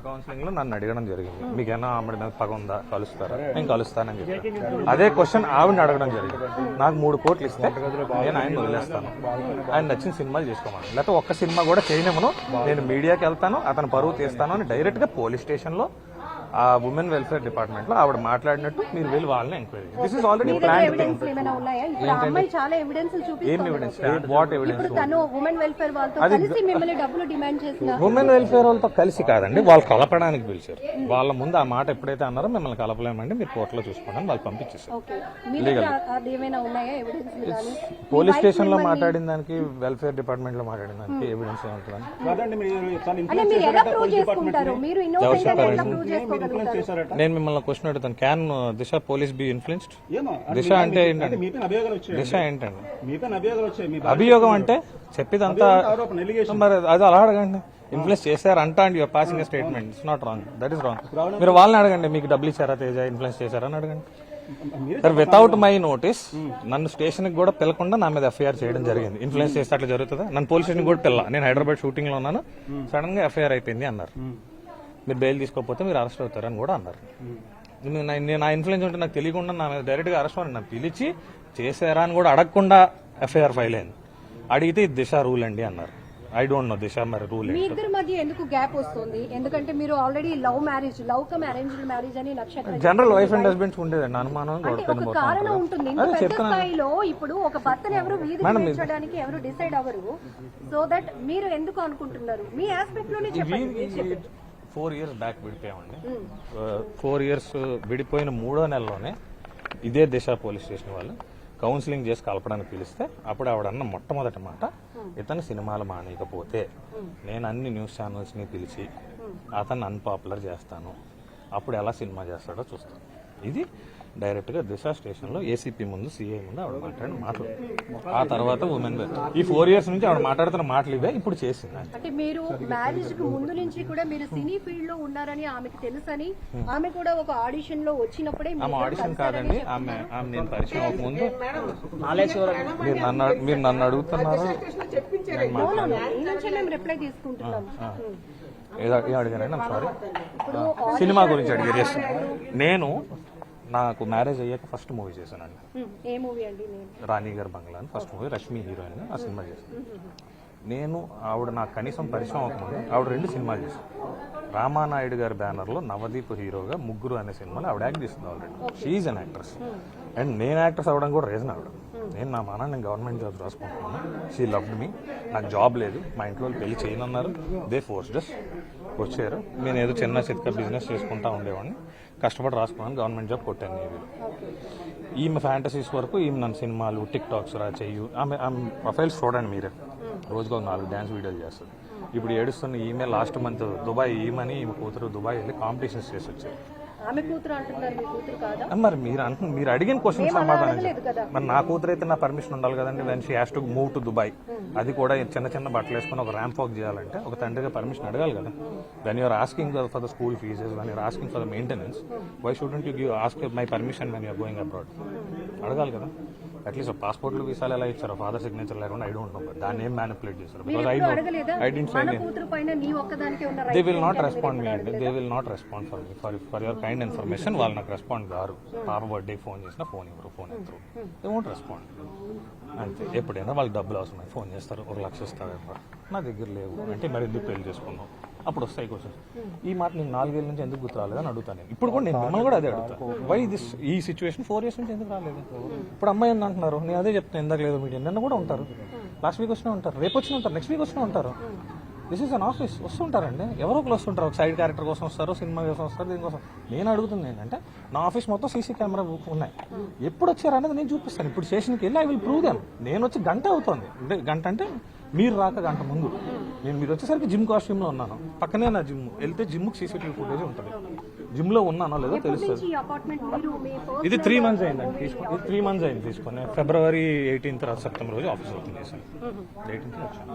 Counselling లో నన్ను అడగడం జరిగింది, మీకేనా ఆవిడ మీద పగ ఉందా, కలుస్తారా? నేను కలుస్తానని చెప్పాను. అదే క్వశ్చన్ ఆవిడని అడగడం జరిగింది. నాకు 3 కోట్లు ఇస్తే నేను ఆయన వదిలేస్తాను, ఆయన నచ్చిన సినిమాలు చేసుకోమని, లేకపోతే ఒక్క సినిమా కూడా చేయనివ్వను, నేను మీడియాకి వెళ్తాను, అతను పరువు తీస్తాను అని డైరెక్ట్ గా పోలీస్ స్టేషన్ లో ఆ ఉమెన్ వెల్ఫేర్ డిపార్ట్మెంట్ లో ఆవిడ మాట్లాడినట్టు మీరు వెళ్ళి వాళ్ళని enquiry. This is already planned thing. ఏం evidence? What evidence? Women welfare వాళ్ళతో కలిసి కాదండి, వాళ్ళు కలపడానికి పిలిచారు. వాళ్ళ ముందు ఆ మాట ఎప్పుడైతే అన్నారో మిమ్మల్ని కలపలేమండి, మీరు కోర్టులో చూసుకోండి వాళ్ళు పంపించేసారు. పోలీస్ స్టేషన్ లో మాట్లాడిన దానికి, వెల్ఫేర్ డిపార్ట్మెంట్ లో మాట్లాడిన దానికి ఎవిడెన్స్ ఏముంటుందని నేను మిమ్మల్ని క్వశ్చన్ అడుగుతాను. Can Disha police be influenced? Disha అంటే ఏంటండి? దిశ ఏంటండి? అభియోగం అంటే చెప్పేదంతా మరి అది అలా అడగండి. ఇన్ఫ్లుయెన్స్ చేశారంట and your passing statement. It's not wrong, that is wrong. మీరు వాళ్ళని అడగండి, మీకు డబ్బులు ఇచ్చారా తేజ, ఇన్ఫ్లుయెన్స్ చేశారని అడగండి. సార్ వితౌట్ మై నోటీస్ నన్ను స్టేషన్ కి కూడా పిలకుండా నా మీద ఎఫ్ఐఆర్ చేయడం జరిగింది. ఇన్ఫ్లుయెన్స్ చేస్తే అట్లా జరుగుతుందా? నన్ను పోలీస్ స్టేషన్ కూడా పిల్ల, నేను హైదరాబాద్ షూటింగ్ లో ఉన్నాను, సడన్ గా ఎఫ్ఐఆర్ అయిపోయింది అన్నారు. మీరు బెయిల్ తీసుకోకపోతే మీరు అరెస్ట్ అవుతారని కూడా అన్నారు. నా ఇన్ఫ్లుయెన్స్ ఉంటే నాకు తెలియకుండా నా మీద డైరెక్ట్ గా అరెస్ట్ అవ్వండి, నన్ను పిలిచి చేశారా అని కూడా అడగకుండా ఎఫ్ఐఆర్ ఫైల్ అయింది. అడిగితే ఇది దిశ రూల్ అండి అన్నారు. ఐ డోంట్ నో దిశ మరి రూల్. మీ ఇద్దరి మధ్య ఎందుకు గ్యాప్ వస్తుంది? ఎందుకంటే మీరు already love come arranged marriage అని నక్షత్రం జనరల్ వైఫ్ అండ్ హస్బెండ్స్ ఉండేదండి అనుమానం. కారణం ఉంటుంది. స్థాయిలో ఇప్పుడు ఒక భర్తను ఎవరు వీధించడానికి ఎవరు డిసైడ్ అవ్వరు. సో దట్ మీరు ఎందుకు అనుకుంటున్నారు? మీ ఆస్పెక్ట్ లోనే చెప్పండి. 4 years బ్యాక్ విడిపోయామండి. 4 years విడిపోయిన 3వ నెలలోనే ఇదే దిశ పోలీస్ స్టేషన్ వాళ్ళు కౌన్సిలింగ్ చేసి కలపడానికి పిలిస్తే అప్పుడు ఆవిడన్న మొట్టమొదటి మాట, ఇతను సినిమాలు మానేయకపోతే నేను అన్ని న్యూస్ ఛానల్స్ ని పిలిచి అతన్ని అన్పాపులర్ చేస్తాను, అప్పుడు ఎలా సినిమా చేస్తాడో చూస్తాను. ఇది డైరెక్ట్ గా దిశ స్టేషన్ లో ఏసీపీ ముందు, సిఐ ముందు ఆవిడ మాట్లాడిన మాటలు. ఆ తర్వాత ఉమెన్ ఈ 4 years నుంచి ఆవిడ మాట్లాడుతున్న మాటలు ఇవే ఇప్పుడు చేసింది. అంటే మీరు మ్యారేజ్ కు ముందు నుంచి కూడా మీరు సినీ ఫీల్డ్ లో ఉన్నారని ఆమెకు తెలుసని, ఆమె కూడా ఒక ఆడిషన్ లో వచ్చినప్పుడే ఆమె ఆడిషన్ కాదండి, ఆమె నేను పరిచయం అవ్వక ముందు మీరు నన్ను అడుగుతున్నారు, రిప్లై తీసుకుంటున్నాం. అడిగానండి సారీ, సినిమా గురించి అడిగారు. నేను నాకు మ్యారేజ్ అయ్యాక ఫస్ట్ మూవీ చేశానండి. రాణి గారి బంగ్లా అని ఫస్ట్ మూవీ, రష్మి హీరోయిన్ ఆ సినిమా చేశాను. నేను ఆవిడ నాకు కనీసం పరిచయం అవ్వకముందు ఆవిడ 2 సినిమాలు చేశాను. రామానాయుడు గారి బ్యానర్ లో నవదీప్ హీరోగా ముగ్గురు అనే సినిమాలో ఆవిడ యాక్ట్ చేస్తుంది already. She an actress and నేను యాక్ట్రెస్ అవ్వడం కూడా రీజన్ ఆవిడ. నేను నా మాన నేను గవర్నమెంట్ జాబ్ రాసుకుంటున్నాను. She loved me. నాకు జాబ్ లేదు, మా ఇంట్లో పెళ్లి చేయనన్నారు. దే ఫోర్స్డ్ అస్. వచ్చారు. నేను ఏదో చిన్న చిత్క బిజినెస్ చేసుకుంటా ఉండేవాడిని, కష్టపడి రాసుకున్నాను, గవర్నమెంట్ జాబ్ కొట్టాను నేవీలో. ఈమె ఫ్యాంటసీస్ వరకు ఈమె నన్ను సినిమాలు, టిక్ టాక్స్ చెయ్యు. ఆమె ప్రొఫైల్స్ చూడండి మీరే, రోజుకు 4 డ్యాన్స్ వీడియోలు చేస్తుంది. ఇప్పుడు ఏడుస్తున్న ఈమె లాస్ట్ మంత్ దుబాయ్ ఈమెని ఈమె కూతురు దుబాయ్ వెళ్ళి కాంపిటీషన్స్ చేసి వచ్చారు. మరి మీరు అడిగిన క్వశ్చన్ సమాధానం. మరి నా కూతురు అయితే నా పర్మిషన్ ఉండాలి కదండి. When she has to move to Dubai, అది కూడా చిన్న బట్టలు వేసుకుని ఒక ర్యాంప్ వాక్ చేయాలంటే ఒక తండ్రిగా పర్మిషన్ అడగాలి కదా. When you're asking for the school fees, when you're asking for the maintenance, why shouldn't you give ask my permission when you're going abroad? అడగాలి కదా. అట్లీస్ట్ పాస్పోర్ట్లు వీసాలు ఎలా ఇచ్చారో ఫాదర్ సిగ్నేచర్ లేకుండా ఐ డోంట్ నో, దాన్ని ఏం మ్యానిపులేట్ చేశారు. Because I don't say they will not respond me అండి. They will not respond for your kind information. వాళ్ళు నాకు రెస్పాండ్ గారు. పాప బర్త్డే ఫోన్ చేసినా ఫోన్ ఇవ్వరు, ఫోన్ ఎత్తరు. దే వోంట్ రెస్పాండ్ అంతే. ఎప్పుడైనా వాళ్ళకి డబ్బులు అవసరమై ఫోన్ చేస్తారు, 1 లక్ష ఇస్తారు. నా దగ్గర లేవు అంటే మరి ఎందుకు పెళ్లి చేసుకున్నాం, అప్పుడు వస్తాయి క్వశ్చన్. ఈ మాట నేను 4 ఏళ్ళ నుంచి ఎందుకు గుర్తు రాలేదని అడుగుతాను. ఇప్పుడు కూడా నేను మిమ్మల్ని కూడా అదే అడుగుతాను. వై దిస్ ఈ సిచ్యువేషన్ 4 years నుంచి ఎందుకు రాలేదు? ఇప్పుడు అమ్మాయి అని అంటున్నారు, నేను అదే చెప్తాను. ఎందుకు లేదు మీడియా? నిన్న కూడా ఉంటారు, లాస్ట్ వీక్ వచ్చినా ఉంటారు, రేపు వచ్చినా ఉంటారు, నెక్స్ట్ వీక్ వచ్చినా ఉంటారు. This is an office. వస్తుంటారండి, ఎవరో ఒకరు వస్తుంటారు. ఒక సైడ్ క్యారెక్టర్ కోసం వస్తారు, సినిమా కోసం వస్తారు, దీనికోసం. నేను అడుగుతుంది ఏంటంటే నా ఆఫీస్ మొత్తం సీసీ కెమెరా ఉన్నాయి, ఎప్పుడు వచ్చారనేది నేను చూపిస్తాను. ఇప్పుడు స్టేషన్కి వెళ్ళి ఐ విల్ ప్రూవ్ దెమ్. నేను వచ్చి గంట అవుతుంది, గంట అంటే మీరు రాక గంట ముందు. మీరు వచ్చేసరికి జిమ్ కాస్ట్యూమ్ లో ఉన్నాను, పక్కనే నా జిమ్. వెళ్తే జిమ్ కి CCTV ఫుటేజ్ ఉంటుంది. జిమ్ లో ఉన్నానో లేదో తెలుస్తుంది. ఇది 3 months అయిందండి తీసుకుని. ఇది 3 months అయింది తీసుకుని. February 18th సెప్టెంబర్ రోజు ఆఫీస్ ఓపెన్ చేశాను. 18th వచ్చాను.